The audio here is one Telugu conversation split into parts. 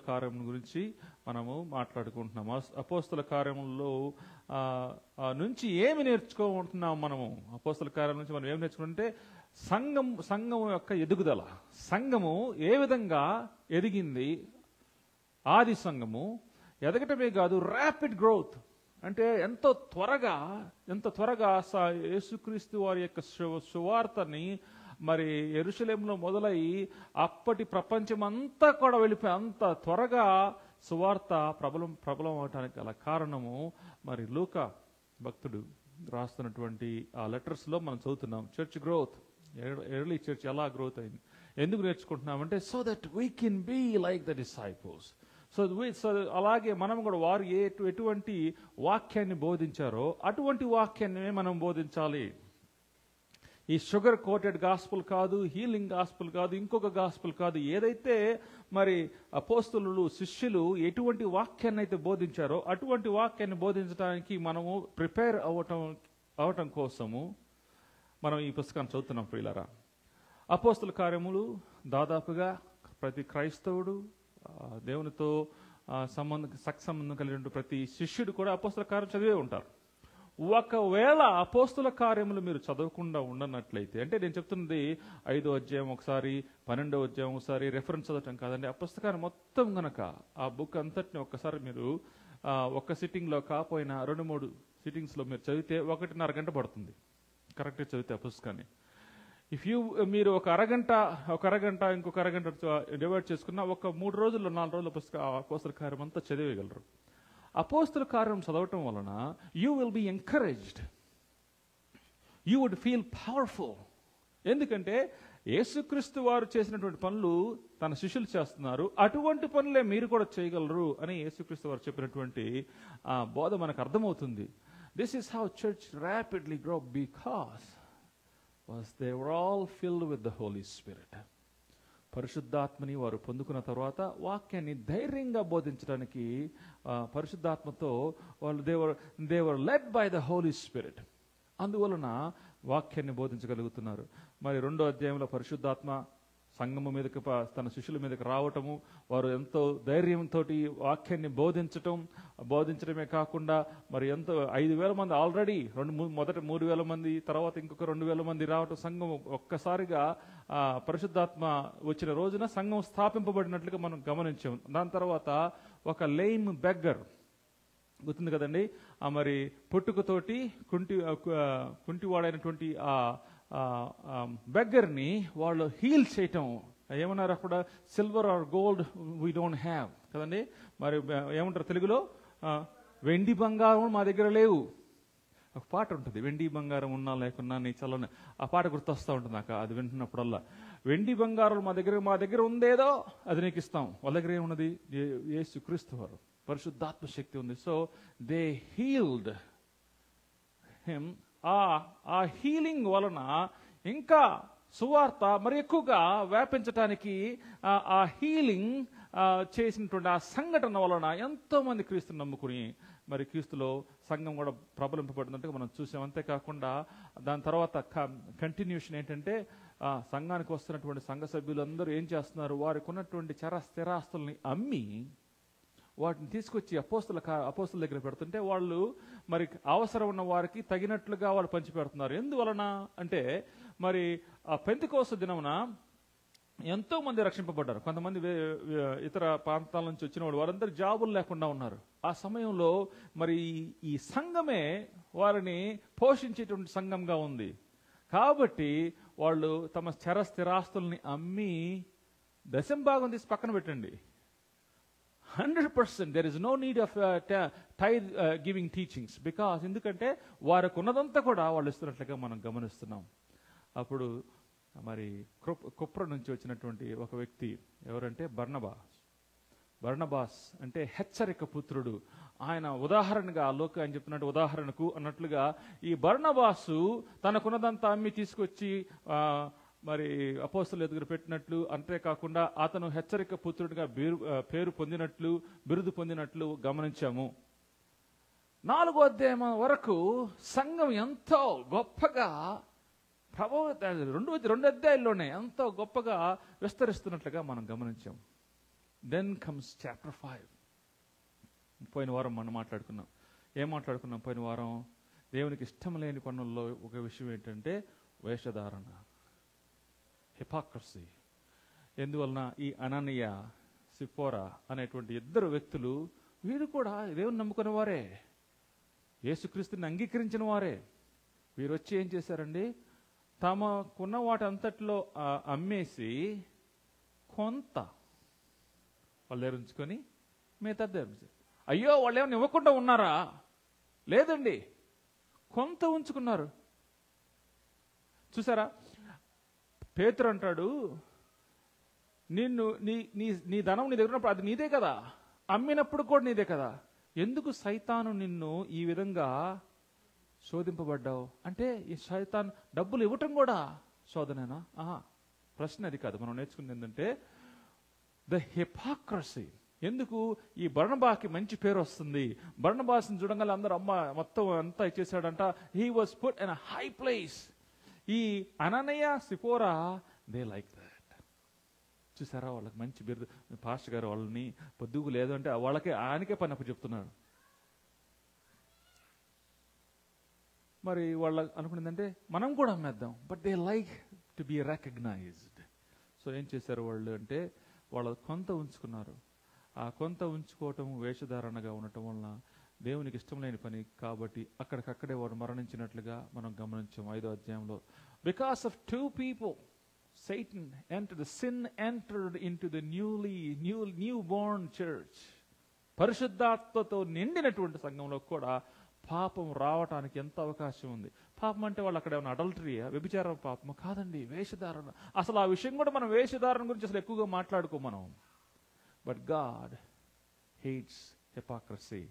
కార్యం గురించి మనము మాట్లాడుకుంటున్నాం. అపోస్తల కార్యములో నుంచి ఏమి నేర్చుకుంటున్నాం మనము? అపోస్తల కార్యం నుంచి మనం ఏమి నేర్చుకుంటే సంఘం యొక్క ఎదుగుదల, సంఘము ఏ విధంగా ఎదిగింది. ఆది సంఘము ఎదగటమే కాదు, ర్యాపిడ్ గ్రోత్, అంటే ఎంతో త్వరగా యేసుక్రీస్తు వారి యొక్క సువార్తని మరి యెరూషలేములో మొదలై అప్పటి ప్రపంచం అంతా కూడా వెళ్ళిపోయి అంత త్వరగా సువార్త ప్రబలం అవటానికి గల కారణము మరి లూకా భక్తుడు రాస్తున్నటువంటి ఆ లెటర్స్ లో మనం చదువుతున్నాం. చర్చ్ గ్రోత్, ఎర్లీ చర్చ్ ఎలా గ్రోత్ అయింది, ఎందుకు నేర్చుకుంటున్నామంటే so that we can be like the disciples. So అలాగే మనం కూడా వారు ఎటువంటి వాక్యాన్ని బోధించారో అటువంటి వాక్యాన్ని మనం బోధించాలి. ఈ షుగర్ కోటెడ్ గాస్పుల్ కాదు, హీలింగ్ గాస్పుల్ కాదు, ఇంకొక గాస్పుల్ కాదు. ఏదైతే మరి అపోస్తలులు శిష్యులు ఎటువంటి వాక్యాన్ని అయితే బోధించారో అటువంటి వాక్యాన్ని బోధించడానికి మనము ప్రిపేర్ అవటం కోసము మనం ఈ పుస్తకాన్ని చదువుతున్నాం. ప్రియులారా, అపోస్తల కార్యములు దాదాపుగా ప్రతి క్రైస్తవుడు దేవునితో సంబంధం కలిగిన ప్రతి శిష్యుడు కూడా అపోస్తల కార్యం చదివే ఉంటారు. ఒకవేళ అపోస్తల కార్యములు మీరు చదవకుండా ఉండనట్లయితే, అంటే నేను చెప్తున్నది 5వ అధ్యాయం ఒకసారి, 12వ అధ్యాయం ఒకసారి రెఫరెన్స్ చదవటం కాదండి. ఆ పుస్తకాన్ని మొత్తం గనక ఆ బుక్ అంతటిని ఒక్కసారి మీరు ఒక్క సిట్టింగ్ లో కాకపోయినా 2-3 సిట్టింగ్స్ లో మీరు చదివితే 1.5 గంట పడుతుంది కరెక్ట్గా చదివితే ఆ పుస్తకాన్ని. మీరు ఒక అరగంట ఇంకొక అరగంట డివైడ్ చేసుకున్న ఒక 3 రోజుల్లో 4 రోజుల అపోస్తల కార్యం అంతా చదివేయగలరు. అపోస్తల కార్యం చదవటం వలన you will be encouraged, you would feel powerful. ఎందుకంటే యేసుక్రీస్తు వారు చేసినటువంటి పనులు తన శిష్యులు చేస్తున్నారు, అటువంటి పనులే మీరు కూడా చేయగలరు అని యేసుక్రీస్తు వారు చెప్పినటువంటి బోధ మనకు అర్థమవుతుంది. This is how church rapidly grow because they were all filled with the Holy Spirit. పరిశుద్ధాత్మని వారు పొందుకున్న తర్వాత వాక్యాన్ని ధైర్యంగా బోధించడానికి పరిశుద్ధాత్మతో వాళ్ళు they were led by the Holy Spirit. అందువలన వాక్యాన్ని బోధించగలుగుతున్నారు. మరి 2వ అధ్యాయంలో పరిశుద్ధాత్మ సంఘము మీదకి తన శిష్యుల మీదకి రావటము, వారు ఎంతో ధైర్యంతో వాక్యాన్ని బోధించడమే కాకుండా మరి ఎంతో 5,000 మంది ఆల్రెడీ మొదట 3,000 మంది, తర్వాత ఇంకొక 2,000 మంది రావటం, సంఘం ఒక్కసారిగా పరిశుద్ధాత్మ వచ్చిన రోజున సంఘం స్థాపింపబడినట్లుగా మనం గమనించాం. దాని తర్వాత ఒక లేమ్ బెగ్గర్ గుర్తుంది కదండి, మరి పుట్టుకతోటి కుంటివాడైనటువంటి బెగ్గర్ని వాళ్ళు హీల్ చేయటం. ఏమన్నారు అక్కడ? Silver or gold we don't have కదండి. మరి ఏమంటారు తెలుగులో? వెండి బంగారం మా దగ్గర లేవు. ఒక పాట ఉంటుంది, వెండి బంగారం ఉన్నా లేకున్నా నీ చల్లని. ఆ పాట గుర్తొస్తూ ఉంటుంది నాకు అది వింటున్నప్పుడల్లా. వెండి బంగారం మా దగ్గర ఉందేదో అది నీకు ఇస్తాం. వాళ్ళ దగ్గర ఏమున్నది? యేసుక్రీస్తు వారు, పరిశుద్ధాత్మ శక్తి ఉంది. So they healed him. ఆ హీలింగ్ వలన ఇంకా సువార్త మరి ఎక్కువగా వ్యాపించటానికి ఆ హీలింగ్ చేసినటువంటి ఆ సంఘటన వలన ఎంతో మంది క్రీస్తుని నమ్ముకుని మరి క్రీస్తులో సంఘం కూడా ప్రబలింపబడినట్టుగా మనం చూసాం. అంతేకాకుండా దాని తర్వాత కంటిన్యూషన్ ఏంటంటే సంఘానికి వస్తున్నటువంటి సంఘ సభ్యులందరూ ఏం చేస్తున్నారు? వారికి ఉన్నటువంటి స్థిరాస్తుల్ని అమ్మి వాటిని తీసుకొచ్చి అపోస్తల దగ్గర పెడుతుంటే వాళ్ళు మరి అవసరం ఉన్న వారికి తగినట్లుగా వాళ్ళు పంచిపెడుతున్నారు. ఎందువలన అంటే మరి ఆ పెంతెకోస్తు దినమున ఎంతో మంది రక్షింపబడ్డారు. కొంతమంది ఇతర ప్రాంతాల నుంచి వచ్చిన వారందరూ జాబులు లేకుండా ఉన్నారు. ఆ సమయంలో మరి ఈ సంఘమే వారిని పోషించేటువంటి సంఘంగా ఉంది. కాబట్టి వాళ్ళు తమ స్థిరాస్తుల్ని అమ్మి దశంభాగం తీసి పక్కన పెట్టండి. 100% there is no need of tithe giving teachings because ఎందుకంటే వారికి ఉన్నదంతా కూడా వాళ్ళు ఇస్తున్నట్లుగా మనం గమనిస్తున్నాం. అప్పుడు మరి కుప్ర నుంచి వచ్చినటువంటి ఒక వ్యక్తి ఎవరంటే బర్నబాస్ అంటే హెచ్చరిక పుత్రుడు. ఆయన ఉదాహరణగా ఆయన చెప్పినట్టు ఉదాహరణకు అన్నట్లుగా ఈ బర్నబాసు తనకున్నదంతా అమ్మి తీసుకొచ్చి మరి అపోస్తలుల దగ్గర పెట్టినట్లు, అంతేకాకుండా అతను హెచ్చరిక పుత్రుడిగా బిరుదు పొందినట్లు గమనించాము. 4వ అధ్యాయం వరకు సంఘం ఎంతో గొప్పగా రెండు అధ్యాయాల్లోనే ఎంతో గొప్పగా విస్తరిస్తున్నట్లుగా మనం గమనించాం. Then comes chapter 5. పోయిన వారం మనం మాట్లాడుకున్నాం. ఏం మాట్లాడుకున్నాం పోయిన వారం? దేవునికి ఇష్టం లేని పనుల్లో ఒక విషయం ఏంటంటే వేషధారణ, హిపాక్రసీ. ఎందువలన ఈ అననీయ, సిపోరా అనేటువంటి ఇద్దరు వ్యక్తులు, వీరు కూడా దేవుని నమ్ముకున్న వారే, యేసుక్రీస్తుని అంగీకరించిన వారే. వీరు వచ్చి ఏం చేశారండి? తమకున్న వాటి అంతట్లో అమ్మేసి కొంత వాళ్ళ దగ్గర ఉంచుకొని మిగతా దగ్గర. అయ్యో, వాళ్ళు ఏమైనా ఇవ్వకుండా ఉన్నారా? లేదండి, కొంత ఉంచుకున్నారు. చూసారా? పేతురు అంటాడు, నిన్ను నీ ధనం నీ దగ్గర ఉన్నప్పుడు అది నీదే కదా, అమ్మినప్పుడు కూడా నీదే కదా, ఎందుకు సైతాను నిన్ను ఈ విధంగా శోధింపబడ్డావు? అంటే ఈ సైతాన్ డబ్బులు ఇవ్వటం కూడా శోధనేనా? ప్రశ్న అది కాదు. మనం నేర్చుకుంది ఏంటంటే ద హిపాక్రసీ. ఎందుకు ఈ బర్నబాకి మంచి పేరు వస్తుంది? బర్నబాస్ని చూడంగానే అందరూ అమ్మ మొత్తం అంతా ఇచ్చేసాడంట. He was put in a high place. ఈ అననీయ, సిపోరా, దే లైక్ దట్. చూసారా? వాళ్ళకి మంచి బిరుదు. పాస్టర్ గారు వాళ్ళని పొద్దుగు లేదు అంటే ఆయనకే పని అప్పు చెప్తున్నాడు. మరి వాళ్ళ అనుకునేదంటే మనం కూడా అమ్మేద్దాం. But they like to be recognised. So ఏం చేశారు వాళ్ళు అంటే వాళ్ళు కొంత ఉంచుకున్నారు. ఆ కొంత ఉంచుకోవటం వేషధారణగా ఉండటం వలన దేవునికి ఇష్టం లేని పని కాబట్టి అక్కడికక్కడే వాడు మరణించినట్లుగా మనం గమనించాం 5వ అధ్యాయంలో. Because of 2 people, Satan entered, sin entered into the newborn church. పరిశుద్ధాత్మతో నిండినటువంటి సంఘంలో కూడా పాపం రావటానికి ఎంత అవకాశం ఉంది. పాపం అంటే వాళ్ళు అక్కడ ఏమైనా అడల్టరీయా, వ్యభిచారం పాపమా? కాదండి, వేషధారణ. అసలు ఆ విషయం కూడా మనం వేషధారణ గురించి అసలు ఎక్కువగా మాట్లాడుకో మనం. బట్ గాడ్ హేట్స్ హిపాక్రసీ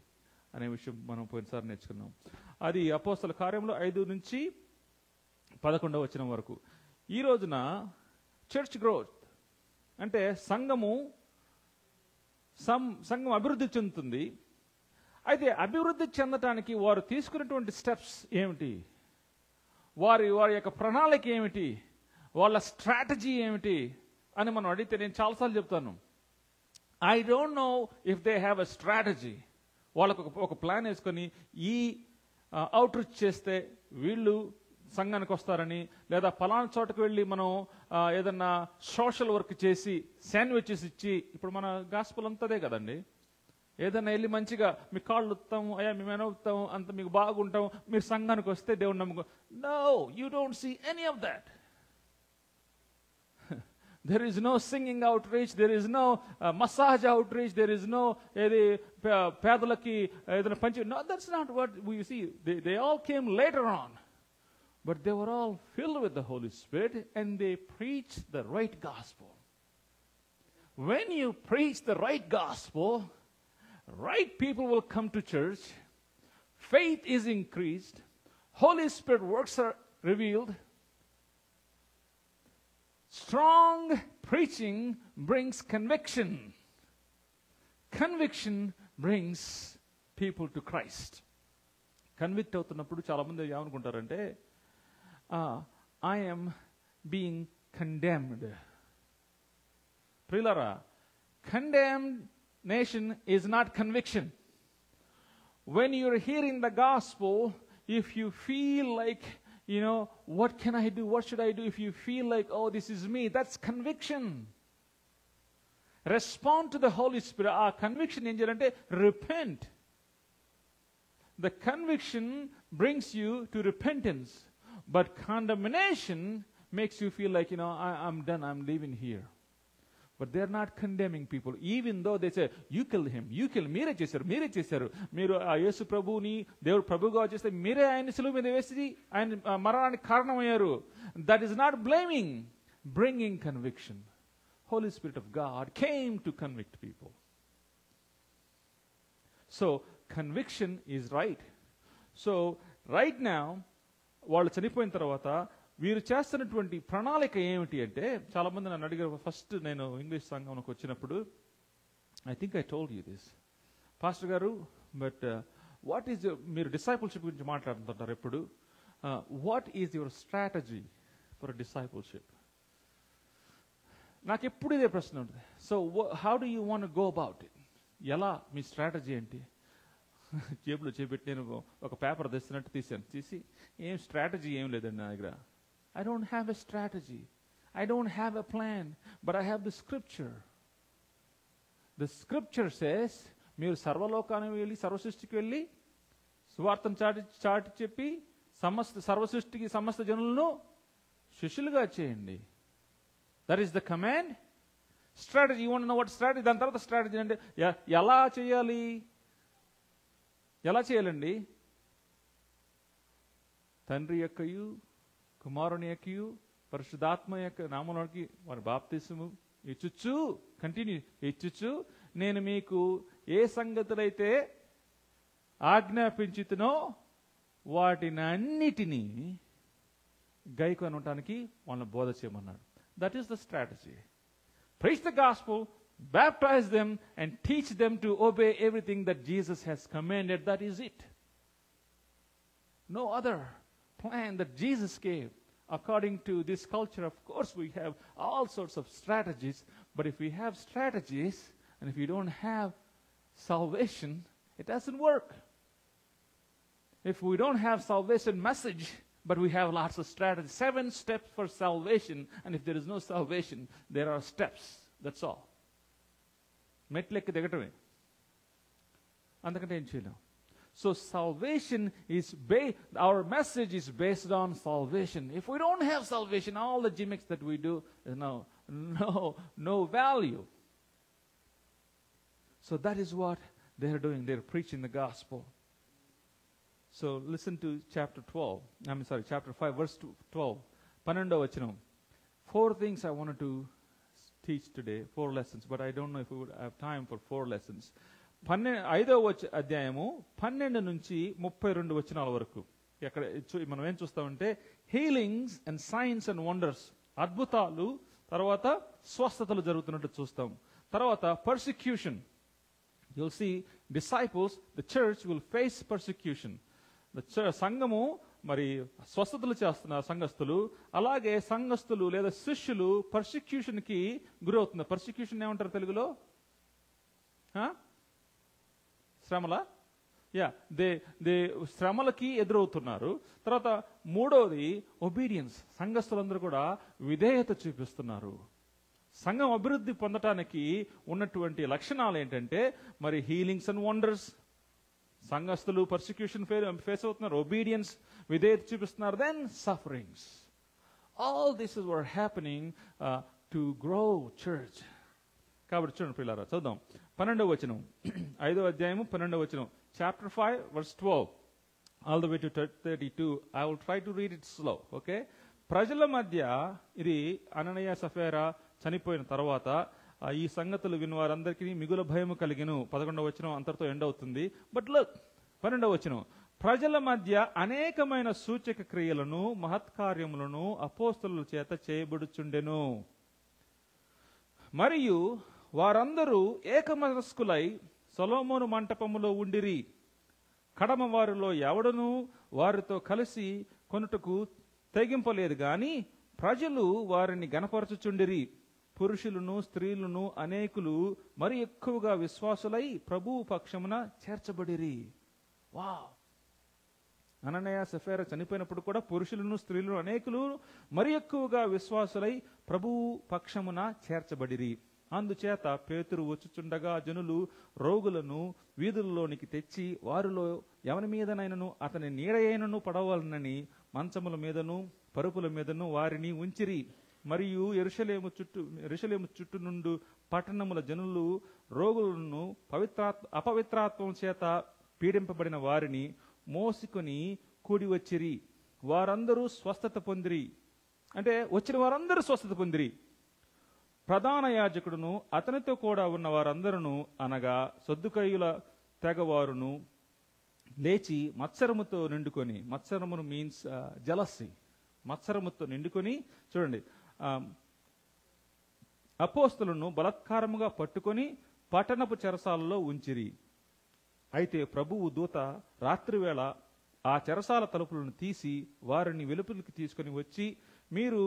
అనే విషయం మనం పోయినసారి నేర్చుకున్నాం. అది అపోస్తల కార్యంలో 5 నుంచి 11వ వచనం వరకు. ఈ రోజున చర్చ్ గ్రోత్ అంటే సంఘం అభివృద్ధి చెందుతుంది. అయితే అభివృద్ధి చెందటానికి వారు తీసుకున్నటువంటి స్టెప్స్ ఏమిటి, వారి యొక్క ప్రణాళిక ఏమిటి, వాళ్ళ స్ట్రాటజీ ఏమిటి అని మనం అడిగితే నేను చాలాసార్లు చెప్తాను, I don't know if they have a strategy. వాళ్ళకు ఒక ప్లాన్ వేసుకొని ఈ అవుట్రీచ్ చేస్తే వీళ్ళు సంఘానికి వస్తారని, లేదా పలానా చోటకు వెళ్ళి మనం ఏదన్నా సోషల్ వర్క్ చేసి శాండ్విచెస్ ఇచ్చి, ఇప్పుడు మన గాస్పల్ అంతదే కదండి, ఏదన్నా వెళ్ళి మంచిగా మీ కాళ్ళు ఉత్తాము, అయ్యా మేము ఏమవుతాము, అంత మీకు బాగుంటాం, మీరు సంఘానికి వస్తే దేవుని నమ్ముకో. No, you don't see any of that. There is no singing outreach, there is no massage outreach, there is no pedalaki edana panchi. No, that's not what we see. They all came later on. But they were all filled with the Holy Spirit and they preached the right gospel. When you preach the right gospel, right people will come to church, faith is increased, Holy Spirit works are revealed. Strong preaching brings conviction. Conviction brings people to Christ. Convict అవుతున్నప్పుడు చాలా మంది ఏమనుకుంటారంటే I am being condemned. ప్రియులారా, condemnation is not conviction. When you're hearing the gospel, if you feel like, what can I do? What should I do? If you feel like, oh, this is me, that's conviction. Respond to the Holy Spirit. Our conviction in అంటే repent. The conviction brings you to repentance. But condemnation makes you feel like, I'm done, I'm leaving here. But they're not condemning people. Even though they say, you kill him, మీరే చేశారు. మీరు ఆ యేసు ప్రభువుని దేవుడు ప్రభుగా చేస్తే మీరే ఆయన సిలువ మీద వేసి ఆయన మరణానికి కారణమయ్యారు. That is not blaming, bringing conviction. Holy Spirit of God came to convict people. So, conviction is right. So, right now, వాళ్ళు చనిపోయిన తర్వాత వీరు చేస్తున్నటువంటి ప్రణాళిక ఏమిటి అంటే, చాలా మంది నన్ను అడిగారు. ఫస్ట్ నేను ఇంగ్లీష్ సంఘంలోకి వచ్చినప్పుడు, I think I told you this, pastor గారు, బట్ వాట్ ఈజ్ మీరు డిసైపుల్షిప్ గురించి మాట్లాడుతుంటారు ఎప్పుడు, what is your strategy for discipleship? నాకు ఎప్పుడు ఇదే ప్రశ్న ఉంటుంది. So how do you want go about it? ఎలా, మీ స్ట్రాటజీ ఏంటి? జేబులో చేపెట్టి నేను ఒక పేపర్ తెస్తున్నట్టు తీసి ఏం స్ట్రాటజీ ఏం లేదండి నా దగ్గర. I don't have a strategy, I don't have a plan, but I have the scripture. The scripture says, మీరు సర్వలోకానికి వెళ్ళి, సర్వసృష్టికి వెళ్ళి సువార్తను చాటి చెప్పి సర్వసృష్టికి సమస్త జనులను శిష్యులుగా చేయండి. That is the command. Strategy, you want know what strategy? దాని తర్వాత స్ట్రాటజీ అంటే ఎలా చేయాలి? ఎలా చేయాలండి? తండ్రి యొక్కయు కుమారుని యొక్కయు పరిశుద్ధాత్మ యొక్క నామములోకి వారి బాప్తిసము ఇచ్చుచు, కంటిన్యూ ఇచ్చుచు, నేను మీకు ఏ సంగతులైతే ఆజ్ఞాపించుతునో వాటిని అన్నిటినీ గైకొనటానికి వాళ్ళని బోధ చేయమన్నాడు. That is the strategy. Preach the gospel, baptize them, and teach them to obey everything that Jesus has commanded. That is it. No other plan that Jesus gave. According to this culture, of course, we have all sorts of strategies. But if we have strategies, and if we don't have salvation, it doesn't work. If we don't have salvation message, but we have lots of strategies. 7 steps for salvation, and if there is no salvation, there are steps. That's all. మెట్లెక్కి దిగటమే, అంతకంటే ఏం చేయలేం. So salvation is our message is based on salvation. If we don't have salvation, all the gimmicks that we do is no value. So that is what they are doing. They are preaching the gospel. So listen to chapter 5 verse 12. 12వ వచనం. 4 things I wanted to teach today, 4 lessons, but I don't know if we would have time for 4 lessons. 5వ అధ్యాయము 12 నుంచి 32 వచనాల వరకు. ఇక్కడ మనం ఏం చూస్తామంటే healings and signs and wonders, అద్భుతాలు, తర్వాత స్వస్థతలు జరుగుతున్నట్టు చూస్తాం. తర్వాత persecution. You'll see disciples, the church will face persecution. సంఘము మరి స్వస్థతలు చేస్తున్నారు సంఘస్థులు, అలాగే సంఘస్థులు లేదా శిష్యులు పర్సిక్యూషన్ కి గురవుతున్నారు. పర్సిక్యూషన్ ఏమంటారు తెలుగులో? శ్రమల. దే శ్రమలకి ఎదురవుతున్నారు. తర్వాత 3వది ఒబీడియన్స్. సంఘస్థులందరూ కూడా విధేయత చూపిస్తున్నారు. సంఘం అభివృద్ధి పొందటానికి ఉన్నటువంటి లక్షణాలు ఏంటంటే మరి హీలింగ్స్ అండ్ వండర్స్, సంఘస్థులు పర్సిక్యూషన్ ఫేస్ అవుతున్నారు, ఒబీడియన్స్ విధేయత చూపిస్తున్నారు, then sufferings. All this is were happening to grow church. కాబట్టి చూడండి పిల్లారా, చదువుదాం 12వ వచనం, 5వ అధ్యాయము 12వ వచనం, chapter 5 verse 12 all the way to 32. I will try to read it slow, okay? ప్రజల మధ్య, ఇది అననీయ సఫేరా చనిపోయిన తర్వాత ఈ సంగతులు విన్న వారందరికీ మిగుల భయము కలిగెను. 11వ వచనం అంతటితో ఎండ్ అవుతుంది. బట్ లుక్, 12వ వచనం, ప్రజల మధ్య అనేకమైన సూచక క్రియలను మహత్కార్యములను అపోస్తలుల చేత చేయబడుచుండెను. మరియు వారందరూ ఏకమనస్కులై సొలొమోను మంటపములో ఉండిరి. కడమ వారిలో ఎవడను వారితో కలిసి కొనుటకు తెగింపలేదు గాని ప్రజలు వారిని గణపరచుచుండిరి. పురుషులను స్త్రీలను అనేకులు మరి ఎక్కువగా విశ్వాసులై ప్రభువు పక్షమున చేర్చబడిరి. వావ్! అననీయ సఫేరా చనిపోయినప్పుడు కూడా పురుషులను స్త్రీలను అనేకులు మరి ఎక్కువగా విశ్వాసులై ప్రభువు పక్షమున చేర్చబడిరి. అందుచేత పేతురు వచ్చుచుండగా జనులు రోగులను వీధుల్లోనికి తెచ్చి వారిలో ఎవరి మీదనైనను అతని నీడయైనను పడవలనని మంచముల మీదను పరుపుల మీదను వారిని ఉంచిరి. మరియు యెరూషలేము చుట్టూ నుండి పట్టణముల జనులు రోగులను అపవిత్రాత్వం చేత పీడింపబడిన వారిని మోసుకొని కూడి వచ్చిరి. వారందరూ స్వస్థత పొందిరి. అంటే వచ్చిన వారందరూ స్వస్థత పొందిరి. ప్రధాన యాజకుడును అతనితో కూడా ఉన్న వారందరూ అనగా సద్దుకయ్యుల తెగవారును లేచి మత్సరముతో నిండుకొని, మత్సరమును మీన్స్ జలసి, మత్సరముతో నిండుకొని, చూడండి, అపోస్తలులను బలాత్కారముగా పట్టుకొని పట్టణపు చెరసాలలో ఉంచిరి. అయితే ప్రభువు దూత రాత్రివేళ ఆ చెరసాల తలుపులను తీసి వారిని వెలుపలికి తీసుకుని వచ్చి, మీరు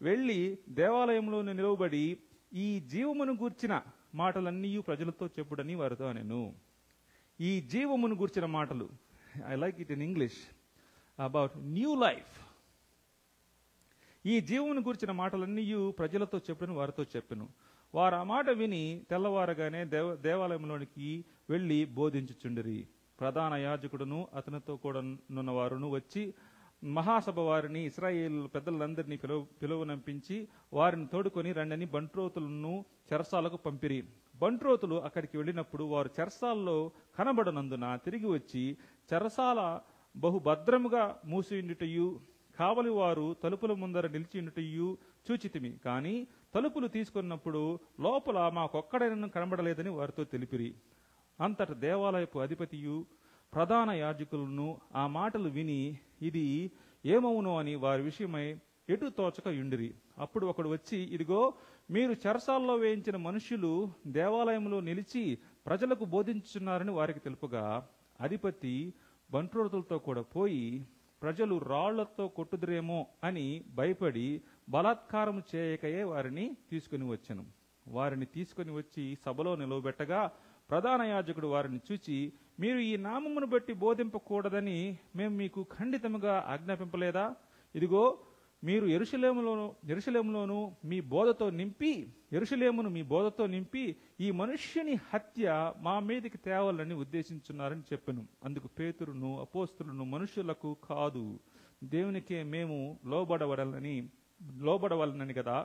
వెళ్ళి దేవాలయంలో నిలవబడి ఈ జీవమును గూర్చిన మాటలన్నీ ప్రజలతో చెప్పుడని వారితో అనెను. ఈ జీవమును గూర్చిన మాటలు, I like it in English, about new life. ఈ జీవమును గూర్చిన మాటలన్నీ ప్రజలతో చెప్పుడని వారితో చెప్పెను. వారు ఆ మాట విని తెల్లవారగానే దేవాలయంలోనికి వెళ్ళి బోధించుచుండిరి. ప్రధాన యాజకుడును అతనితో కూడా నున్నవారును వచ్చి మహాసభ వారిని, ఇశ్రాయేలు పెద్దలందరినీ పిలువనంపించి వారిని తోడుకొని రండని బంట్రోతులను చెరసాలకు పంపిరి. బంట్రోతులు అక్కడికి వెళ్ళినప్పుడు వారు చెరసాల్లో కనబడనందున తిరిగి వచ్చి చెరసాల బహుభద్రముగా మూసియుండుటయు కావలి వారు తలుపుల ముందర నిలిచియుండుటయు చూచితిమి. కానీ తలుపులు తీసుకున్నప్పుడు లోపల మాకొక్కడైనా కనబడలేదని వారితో తెలిపిరి. అంతట దేవాలయపు అధిపతియు ప్రధాన యాజకులను ఆ మాటలు విని ఇది ఏమవునో అని వారి విషయమై ఎటు తోచక యుండిరి. అప్పుడు ఒకడు వచ్చి, ఇదిగో మీరు చెరసాల్లో వేయించిన మనుష్యులు దేవాలయంలో నిలిచి ప్రజలకు బోధించుచున్నారని వారికి తెలుపుగా, అధిపతి బంట్రోతులతో కూడా పోయి ప్రజలు రాళ్లతో కొట్టుదురేమో అని భయపడి బలాత్కారము చేయకయే వారిని తీసుకుని వచ్చెను. వారిని తీసుకుని వచ్చి సభలో నిలవబెట్టగా ప్రధాన యాజకుడు వారిని చూచి, మీరు ఈ నామమును బట్టి బోధింపకూడదని మేము మీకు ఖండితముగా ఆజ్ఞాపింపలేదా? ఇదిగో మీరు యెరూషలేములోను మీ బోధతో నింపి ఈ మనుష్యుని హత్య మా మీదకి తేవాలని ఉద్దేశించున్నారని చెప్పెను. అందుకు పేతురును అపోస్తలును, మనుషులకు కాదు దేవునికే మేము లోబడవలనని కదా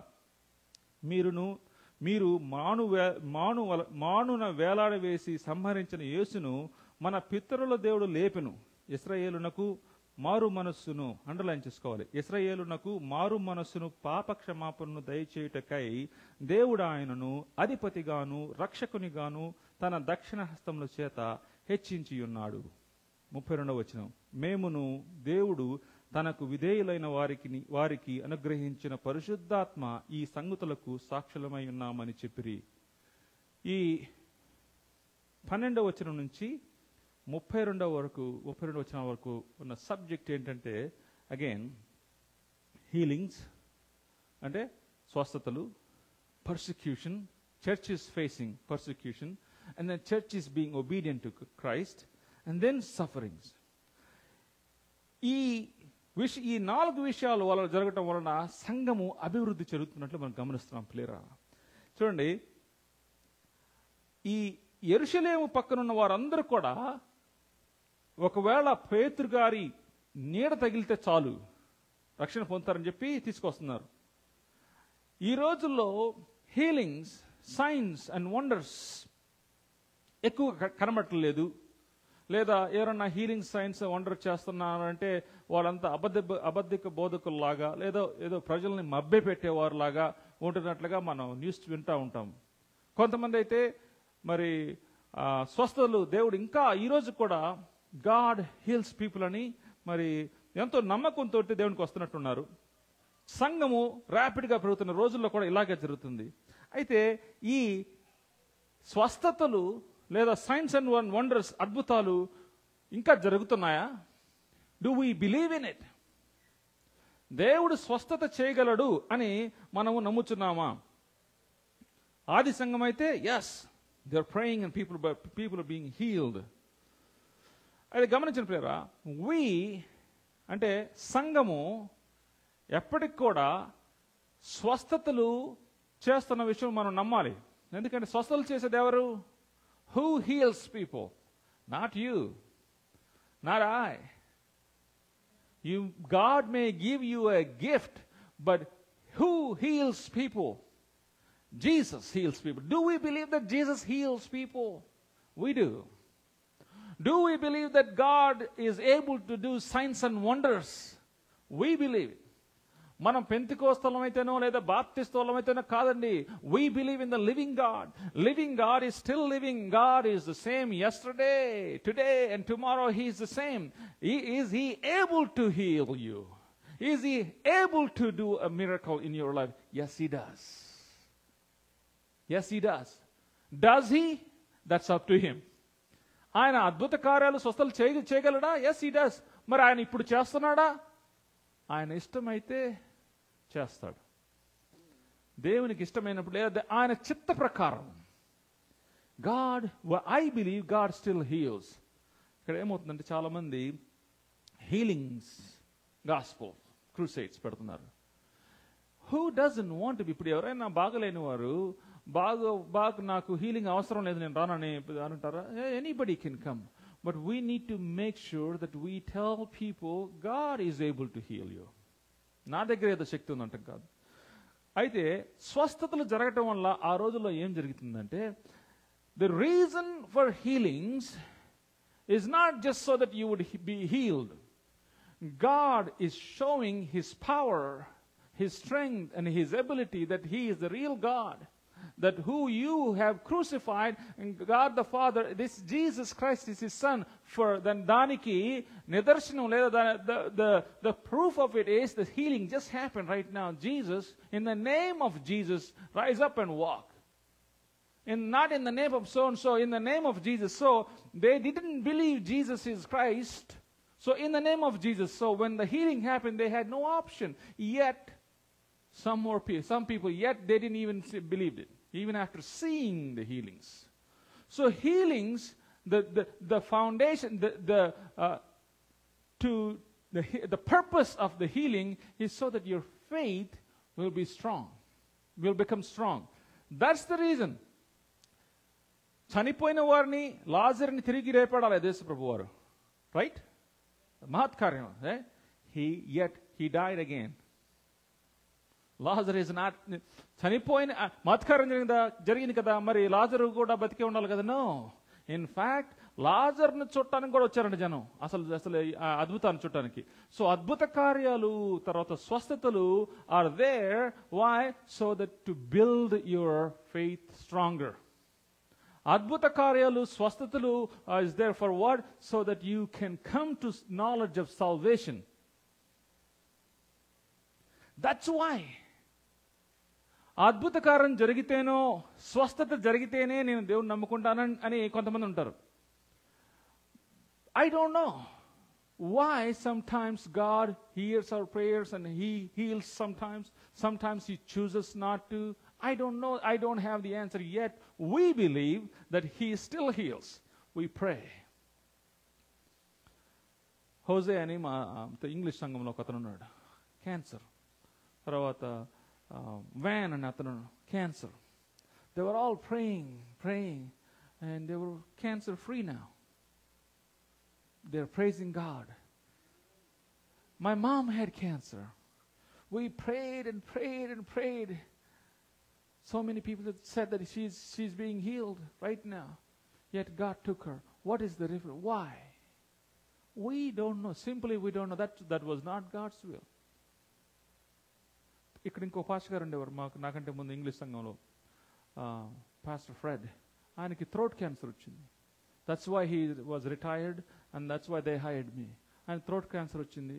మీరు మానున వేలాడవేసి సంహరించిన యేసును మన పితరుల దేవుడు లేపెను. ఇశ్రాయేలునకు మారు మనస్సును, అండర్లైన్ చేసుకోవాలి, ఇశ్రాయేలునకు మారు మనస్సును పాపక్షమాపణను దయచేయుటకై దేవుడు ఆయనను అధిపతిగాను రక్షకునిగాను తన దక్షిణ హస్తముల చేత హెచ్చించి ఉన్నాడు. 32వ వచనం, మేమును దేవుడు తనకు విధేయులైన వారికి అనుగ్రహించిన పరిశుద్ధాత్మ ఈ సంగతులకు సాక్షులమై ఉన్నామని చెప్పిరి. ఈ 12వ వచనం నుంచి 32వ వచనం వరకు ఉన్న సబ్జెక్ట్ ఏంటంటే, అగైన్ హీలింగ్స్ అంటే స్వస్థతలు, persecution, church is facing persecution, and then church is being obedient to Christ, and then sufferings. ఈ 4 విషయాలు వల్ల జరగటం వలన సంఘము అభివృద్ధి చెందుతున్నట్లు మనం గమనిస్తున్నాం. ప్లేరా చూడండి, ఈ యెరూషలేము పక్కనున్న వారందరూ కూడా ఒకవేళ పేతురు గారి నీడ తగిలితే చాలు రక్షణ పొందుతారని చెప్పి తీసుకొస్తున్నారు. ఈ రోజుల్లో హీలింగ్స్, సైన్స్ అండ్ వండర్స్ ఎక్కువ కనబడట్లేదు. లేదా ఎవరన్నా హీలింగ్ సైన్స్ వండర్ చేస్తున్నారంటే వాళ్ళంతా అబద్ధిక బోధకుల్లాగా ఏదో ప్రజల్ని మభ్యపెట్టేవారులాగా ఉంటున్నట్లుగా మనం న్యూస్ వింటూ ఉంటాం. కొంతమంది అయితే మరి స్వస్థతలు దేవుడు ఇంకా ఈరోజు కూడా గాడ్ హీల్స్ పీపుల్ అని మరి ఎంతో నమ్మకంతో దేవునికి వస్తున్నట్టున్నారు. సంఘము ర్యాపిడ్గా పెరుగుతున్న రోజుల్లో కూడా ఇలాగే జరుగుతుంది. అయితే ఈ స్వస్థతలు లేదా సైన్స్ అండ్ వండర్స్, అద్భుతాలు ఇంకా జరుగుతున్నాయా? Do we believe in it? దేవుడు స్వస్థత చేయగలడు అని మనము నమ్ముచున్నామా? ఆది సంఘం అయితే yes, they are praying and people are being healed. అది గమనించిన ప్రియరా, అంటే సంఘము ఎప్పటికి కూడా స్వస్థతలు చేస్తున్న విషయం మనం నమ్మాలి. ఎందుకంటే స్వస్థతలు చేసేది ఎవరు? Who heals people? Not you, not I. God may give you a gift, but who heals people? Jesus heals people. Do we believe that Jesus heals people? We do. Do we believe that God is able to do signs and wonders? We believe it. మనం పెంతెకోస్తలం అయితేనో లేదా బాప్టిస్టోలం అయితేనో కాదండి. We believe in the living God. Living God is still living. God is the same yesterday, today and tomorrow. He is the same. Is He able to heal you? Is He able to do a miracle in your life? Yes, He does. Yes, He does. Does He? That's up to Him. ఆయన అద్భుత కార్యాలు స్వస్థలు చేయగలడా? Yes, He does. మరి ఆయన ఇప్పుడు చేస్తున్నాడా? ఆయన ఇష్టమైతే చేస్తాడు. దేవునికి ఇష్టమైనప్పుడు లేదా ఆయన చిత్త ప్రకారం I believe God still heels. ఇక్కడ ఏమవుతుందంటే చాలామంది హీలింగ్స్ గాస్పెల్ క్రూసైడ్స్ పెడుతున్నారు. Who doesn't want to B, ఇప్పుడు ఎవరైనా బాగలేని వారు బాగా నాకు హీలింగ్ అవసరం లేదు నేను రానని అంటారా? Anybody can come, but we need to make sure that we tell people God is able to heal you. నా దగ్గర ఏదో శక్తి ఉందంటాం కాదు. అయితే స్వస్థతలు జరగటం వల్ల ఆ రోజుల్లో ఏం జరుగుతుందంటే, the reason for healings is not just so that you would be healed. God is showing His power, His strength, and His ability that He is the real God. That who you have crucified, and God the Father, this Jesus Christ is His Son. For then daniki nidarshanam leda the proof of it is the healing just happened right now. Jesus, in the name of Jesus, rise up and walk. Not in the name of so and so, in the name of Jesus. So they didn't believe Jesus is Christ. So in the name of Jesus. So when the healing happened, they had no option. Yet some people yet they didn't even believe it, even after seeing the healings. So healings, the foundation, the purpose of the healing is so that your faith will be strong, will become strong. That's the reason. చనిపోయిన వారిని లాజరుని తిరిగి రేపడాలి యేసుప్రభు వారు, రైట్? మహత్కార్యం. he died again. లాజర్ ఇస్ నాట్ చనిపోయిన మహత్కార్యం జరిగింది కదా, మరి లాజరు కూడా బతికే ఉండాలి కదా? నో. ఇన్ ఫ్యాక్ట్ లాజర్ని చుట్టానికి కూడా వచ్చారండి జనం, అసలు అద్భుతాన్ని చుట్టానికి. సో అద్భుత కార్యాలు తర్వాత స్వస్థతలు are there. Why? So that to build your faith stronger. అద్భుత కార్యాలు స్వస్థతలు is there for what? So that you can come to knowledge of salvation. That's why. అద్భుత కార్యం జరిగితేనో స్వస్థత జరిగితేనే నేను దేవుని నమ్ముకుంటానని అని కొంతమంది ఉంటారు. I don't know why sometimes God hears our prayers and He heals sometimes. Sometimes He chooses not to. I don't know. I don't have the answer yet. We believe that He still heals. We pray. Jose అని మా ఇంగ్లీష్ సంఘంలో ఒక అతను ఉన్నాడు, క్యాన్సర్. తర్వాత వ్యాన్ అని అతను cancer. They were all praying and they were cancer free now. They're praising God. My mom had cancer. We prayed and prayed and prayed. So many people have said that she's being healed right now. Yet God took her. What is the difference? Why? We don't know. Simply we don't know. That was not God's will. ఇక్కడ ఇంకో పాస్టర్ గారు ఉండేవారు నాకంటే ముందు ఇంగ్లీష్ సంఘంలో, పాస్టర్ ఫ్రెడ్. ఆయనకి థ్రోట్ క్యాన్సర్ వచ్చింది. That's why he was retired and that's why they hired me. ఆయన థ్రోట్ క్యాన్సర్ వచ్చింది,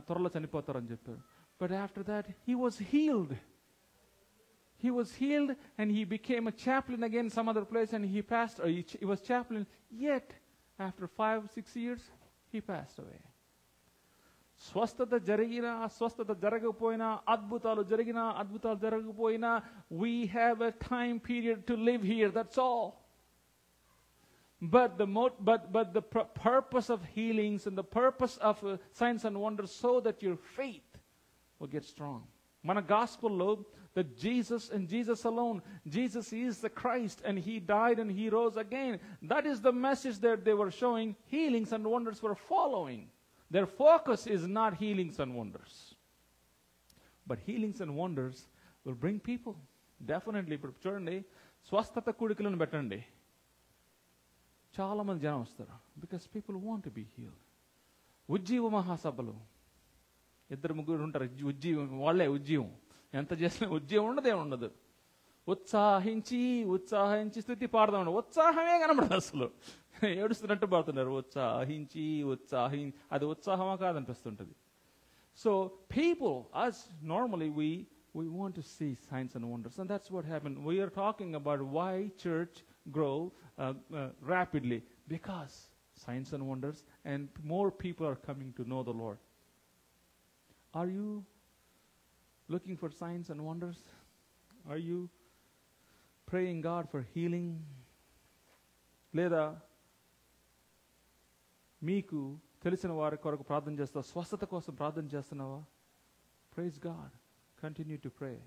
త్వరలో చనిపోతారని చెప్పారు. But after that he was healed. He was healed and he became a chaplain again some other place, and he passed, or he was chaplain. Yet after 5-6 years he passed away. స్వస్థత జరిగినా అస్వస్థత జరగకపోయినా, అద్భుతాలు జరిగినా అద్భుతాలు జరగకపోయినా, we have a time period to live here. That's all. But the purpose of healings and the purpose of signs and wonders so that your faith will get strong. మన గాస్పెల్లో that Jesus and Jesus alone, Jesus is the Christ and He died and He rose again. That is the message that they were showing. Healings and wonders were following. Their focus is not healings and wonders, but healings and wonders will bring people. Definitely. ఇప్పుడు చూడండి, స్వస్థత కూడికలను పెట్టండి, చాలా మంది జనం వస్తారు. Because people want to be healed. ఉజ్జీవ మహాసభలు 2-3 ఉంటారు, ఉజ్జీవం వాళ్ళే ఉజ్జీవం. ఎంత చేసినా ఉజ్జీవం ఉండదు. ఉత్సాహించి స్థుతి పాడదాం, ఉత్సాహమే కనబడదు. అసలు ఏడుస్తున్నట్టు పాడుతున్నారు. ఉత్సాహించి అది ఉత్సాహమా కాదనిపిస్తుంటుంది. So people, us normally we want to see signs and wonders, and that's what happened. We are talking about why church grow rapidly, because signs and wonders and more people are coming to know the Lord. Are you looking for signs and wonders? Are you praying God for healing? లేదా మీకు తెలిసిన వారి కొరకు ప్రార్థన చేస్తావా? స్వస్థత కోసం ప్రార్థన చేస్తున్నావా? Praise God. Continue to pray.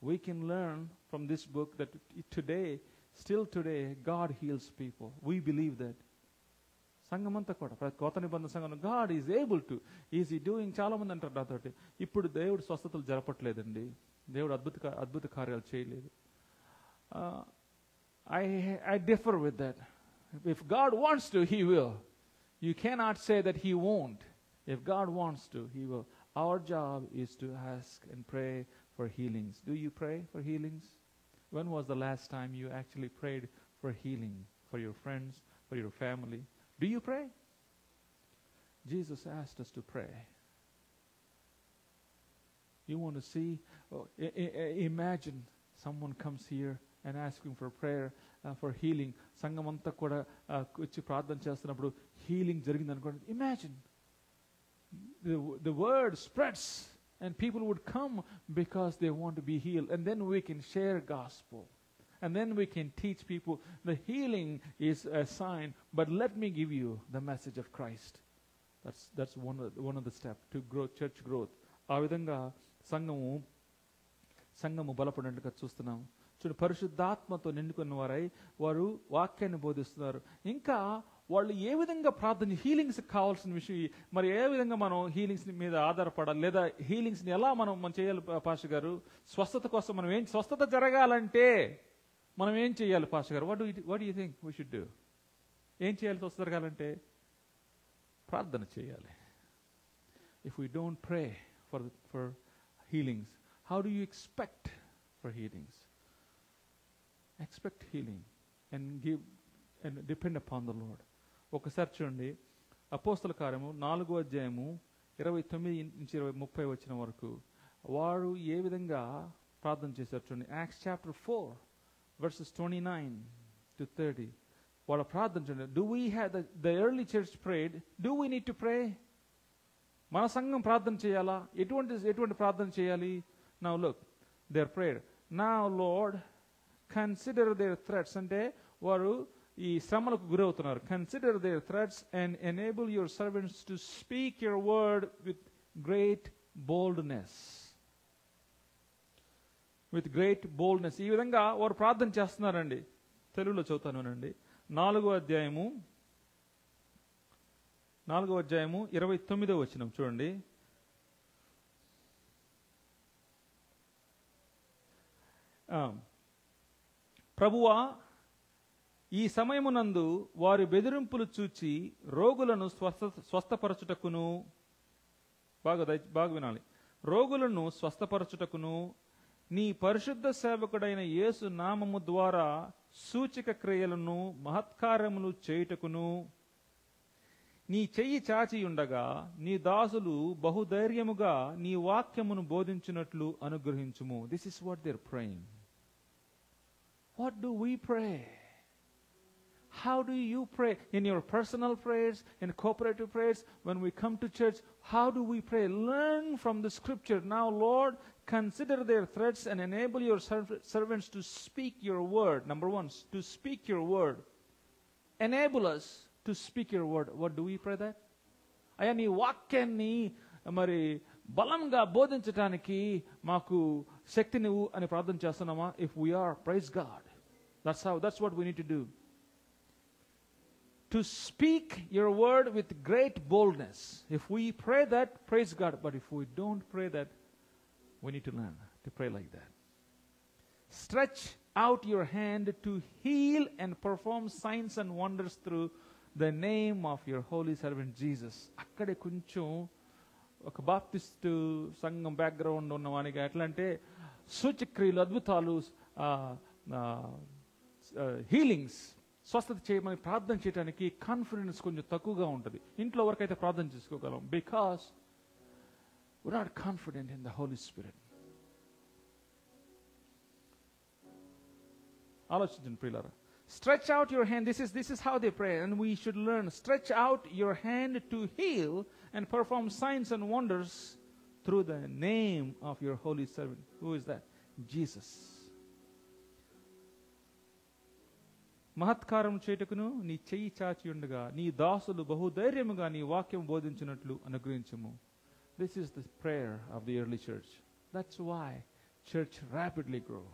We can learn from this book that today, still today, God heals people. We believe that. సంఘమంతా కూడా కొత్త నిబంధన సంఘం God is able to. Is he doing? చాలా మంది అంటారు నాతోటి, ఇప్పుడు దేవుడు స్వస్థతలు జరపట్లేదండి, దేవుడు అద్భుత కార్యాలు చేయలేదు. I differ with that. If God wants to, he will. You cannot say that he won't. If God wants to, he will. Our job is to ask and pray for healings. Do you pray for healings? When was the last time you actually prayed for healing for your friends, for your family? Do you pray? Jesus asked us to pray. You want to see, imagine someone comes here and asking for prayer for healing. సంఘమంతా కూడా వచ్చి ప్రార్థన చేస్తున్నప్పుడు హీలింగ్ జరిగింది అనుకోండి. Imagine the word spreads and people would come because they want to be healed, and then we can share gospel, and then we can teach people the healing is a sign, but let me give you the message of Christ. That's one of the steps to grow, church growth. ఆ విధంగా సంఘము బలపడినట్టుగా చూస్తున్నాం. చూడు, పరిశుద్ధాత్మతో నిండుకున్న వారై వారు వాక్యాన్ని బోధిస్తున్నారు. ఇంకా వాళ్ళు ఏ విధంగా ప్రార్థన, హీలింగ్స్ కావాల్సిన విషయం, మరి ఏ విధంగా మనం హీలింగ్స్ మీద ఆధారపడాలి, లేదా హీలింగ్స్ని ఎలా మనం చేయాలి పాస్టర్ గారు? స్వస్థత కోసం మనం స్వస్థత జరగాలంటే మనం ఏం చేయాలి పాస్టర్ గారు? What you think we should do? ఏం చేయాలి స్వస్థత జరగాలంటే? ప్రార్థన చేయాలి. If we don't pray for healings, how do you expect for healings? Expect healing and give and depend upon the Lord. ఒకసారి చూడండి, అపోస్తల కార్యము 4వ అధ్యాయము 29 నుంచి 30 వచ్చిన వరకు వారు ఏ విధంగా ప్రార్థన చేశారు చూడండి. Acts chapter 4 verses 29 to 30. వాళ్ళ ప్రార్థన చూడండి. Do we have the early church prayed? Do we need to pray? మన సంఘం ప్రార్థన చేయాలా? ఎటువంటి ప్రార్థన చేయాలి? Now look, their prayer. Now Lord, consider their threats. అంటే వారు ఈ శ్రమలకు గురవుతున్నారు. Consider their threats and enable your servants to speak your word with great boldness. With great boldness. ఈ విధంగా వారు ప్రార్థన చేస్తున్నారండి. తెలుగులో చదువుతానండి. 4వ అధ్యాయము 29వ వచనం చూడండి. ప్రభువా, ఈ సమయమునందు వారి బెదిరింపులు చూచి రోగులను స్వస్థపరచుటకును, బాగా వినాలి, రోగులను స్వస్థపరచుటకును నీ పరిశుద్ధ సేవకుడైన యేసు నామము ద్వారా సూచక క్రియలను మహత్కార్యములు చేయుటకును నీ చెయ్యి చాచి ఉండగా నీ దాసులు బహుధైర్యముగా నీ వాక్యమును బోధించునట్లు అనుగ్రహించుము. This is what they are praying. What do we pray? How do you pray? In your personal prayers, in cooperative prayers, when we come to church, how do we pray? Learn from the scripture. Now, Lord, consider their threats and enable your servants to speak your word. Number one, to speak your word. Enable us to speak your word. What do we pray that? Aya nee vakyanni mari బలంగా బోధించడానికి మాకు శక్తి నువ్వు అని ప్రార్థన చేస్తున్నామా? If we are, praise God. That's what we need to do. To speak your word with great boldness. If we pray that, praise God. But if we don't pray that, we need to learn to pray like that. Stretch out your hand to heal and perform signs and wonders through the name of your holy servant Jesus. అక్కడే కొంచెం ఒక బాప్టిస్ట్ సంఘం బ్యాక్గ్రౌండ్ ఉన్నవానికి ఎట్లా అంటే సూచక్రియలు, అద్భుతాలు, హీలింగ్స్, స్వస్థత చేయమని ప్రార్థన చేయడానికి కాన్ఫిడెన్స్ కొంచెం తక్కువగా ఉంటుంది. ఇంట్లో వరకైతే ప్రార్థన చేసుకోగలం. Because we're not confident in the Holy Spirit. ఆలోచించండి ప్రియులారా. Stretch out your hand. This is how they pray, and we should learn. Stretch out your hand to heal and perform signs and wonders through the name of your holy servant. Who is that? Jesus. మహత్కారం చేటుకును నీ చెయ్యి చాచి ఉండగా నీ దాసులు బహుధైర్యముగా నీ వాక్యం బోధించినట్లు అనుగ్రహించుము. This is the prayer of the early church. That's why church rapidly grew.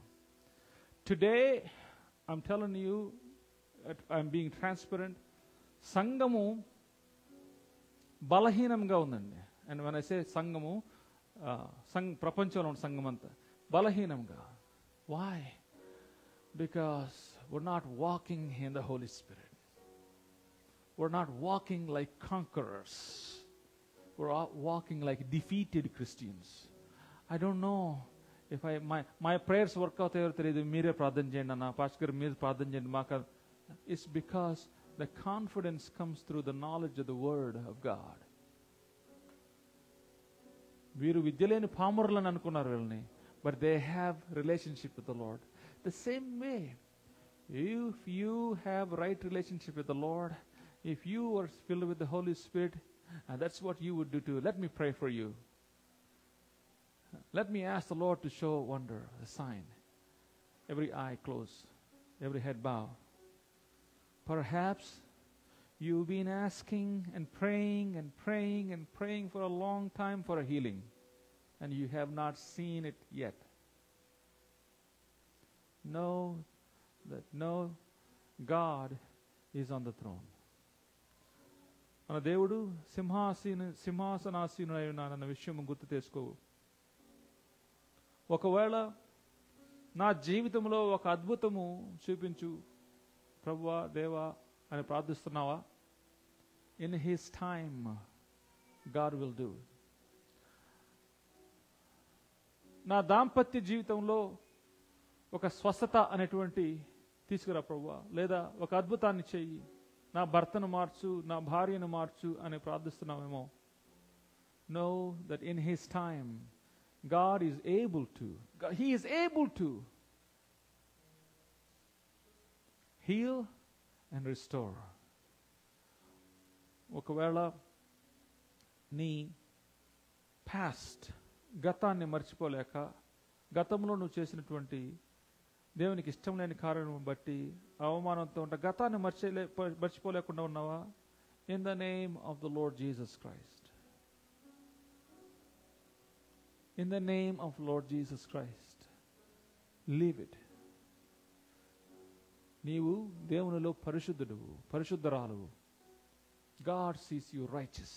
Today, I'm telling you, I'm being transparent. సంఘము బలహీనంగా ఉందండి. And when I say సంఘము, ప్రపంచంలో ఉన్న సంఘం అంతా బలహీనంగా. Why? Because we're not walking in the Holy Spirit. We're not walking like conquerors. We're walking like defeated Christians. I don't know if my prayers work out there తెలియదు. మీరే ప్రార్థన చేయండి అన్న, పాస్టర్ గారు మీరు ప్రార్థన చేయండి మాకు. It's because the confidence comes through the knowledge of the word of God. వీరు విద్యలేని పామరులని అనుకున్నారు వీళ్ళని, but they have relationship with the Lord. The same way, if you have right relationship with the Lord, if you are filled with the Holy Spirit, and that's what you would do too. Let me pray for you. Let me ask the Lord to show wonder, a sign. Every eye closed, every head bowed. Perhaps you've been asking and praying and praying and praying for a long time for a healing, and you have not seen it yet. Know that God is on the throne. మన దేవుడు సింహాసనాసీనుడై ఉన్నాడన్న విషయం గుర్తు తెచ్చుకో. ఒకవేళ నా జీవితంలో ఒక అద్భుతము చూపించు ప్రభువా దేవా అని ప్రార్థిస్తున్నావా? In his time God will do. నా దాంపత్య జీవితంలో ఒక స్వస్థత అనేటువంటి తీసుకురా ప్రభువా, లేదా ఒక అద్భుతాన్ని చెయ్యి, నా భర్తను మార్చు, నా భార్యను మార్చు అని ప్రార్థిస్తున్నామేమో. Know that in his time God is able to, he is able to heal and restore. ఒకవేళ నీ పాస్ట్ గతాన్ని మర్చిపోలేక, గతంలో నువ్వు చేసినటువంటి దేవునికి ఇష్టం లేని కారణం బట్టి అవమానంతో ఉంటా గతాన్ని మర్చిపోలేకుండా ఉన్నావా? In the name of the lord Jesus Christ, in the name of lord Jesus Christ, leave it. నీవు దేవునిలో పరిశుద్ధుడువు, పరిశుద్ధరాలువు. God sees you righteous.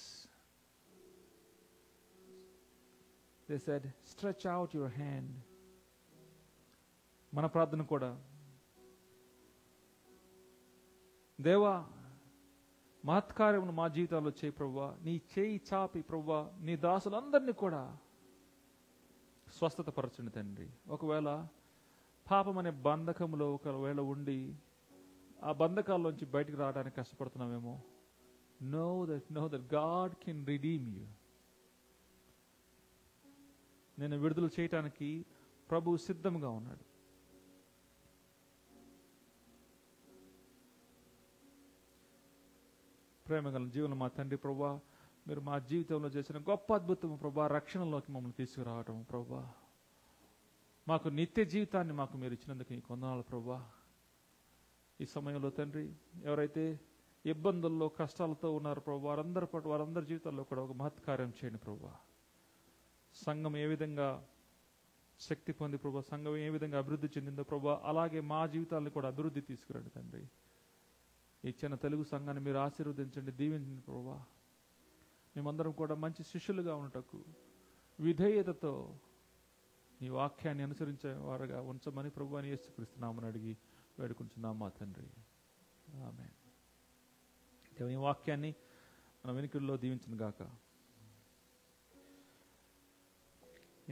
They said, stretch out your hand. మన ప్రార్థన కూడా, దేవా మహత్కార్యమును మా జీవితాల్లో చేయి ప్రభువా, నీ చేయి చాపి ప్రభువా నీ దాసులందరినీ కూడా స్వస్థత పరచండి తండ్రి. ఒకవేళ పాపం అనే బంధకంలో ఒకవేళ ఉండి ఆ బంధకాల్లోంచి బయటికి రావడానికి కష్టపడుతున్నామేమో. know that God can redeem you. నేను విడుదల చేయటానికి ప్రభువు సిద్ధంగా ఉన్నాడు. ప్రేమగల జీవన మా తండ్రి ప్రభువా, మీరు మా జీవితంలో చేసిన గొప్ప అద్భుతం ప్రభువా, రక్షణలోకి మమ్మల్ని తీసుకురావటం ప్రభువా, మాకు నిత్య జీవితాన్ని మాకు మీరు ఇచ్చినందుకు నీకు వందనాలు ప్రభువా. ఈ సమయంలో తండ్రి ఎవరైతే ఇబ్బందుల్లో కష్టాలతో ఉన్నారు ప్రభు, వారందరి జీవితాల్లో కూడా ఒక మహత్కార్యం చేయండి ప్రభువా. సంఘం ఏ విధంగా శక్తి పొంది ప్రభు, సంఘం ఏ విధంగా అభివృద్ధి చెందిందో ప్రభు, అలాగే మా జీవితాలను కూడా అభివృద్ధి తీసుకురండి తండ్రి. ఈ చిన్న తెలుగు సంఘాన్ని మీరు ఆశీర్వదించండి, దీవించండి ప్రభు. మేమందరం కూడా మంచి శిష్యులుగా ఉండటకు విధేయతతో నీ వాక్యాన్ని అనుసరించే వారుగా ఉంచమని ప్రభు అని యేసుక్రీస్తునామని అడిగి వేడుకుంటున్నాం మా తండ్రి. ఆమేన్. దేవుని వాక్యాన్ని మన వెనుకల్లో దీవించును గాక.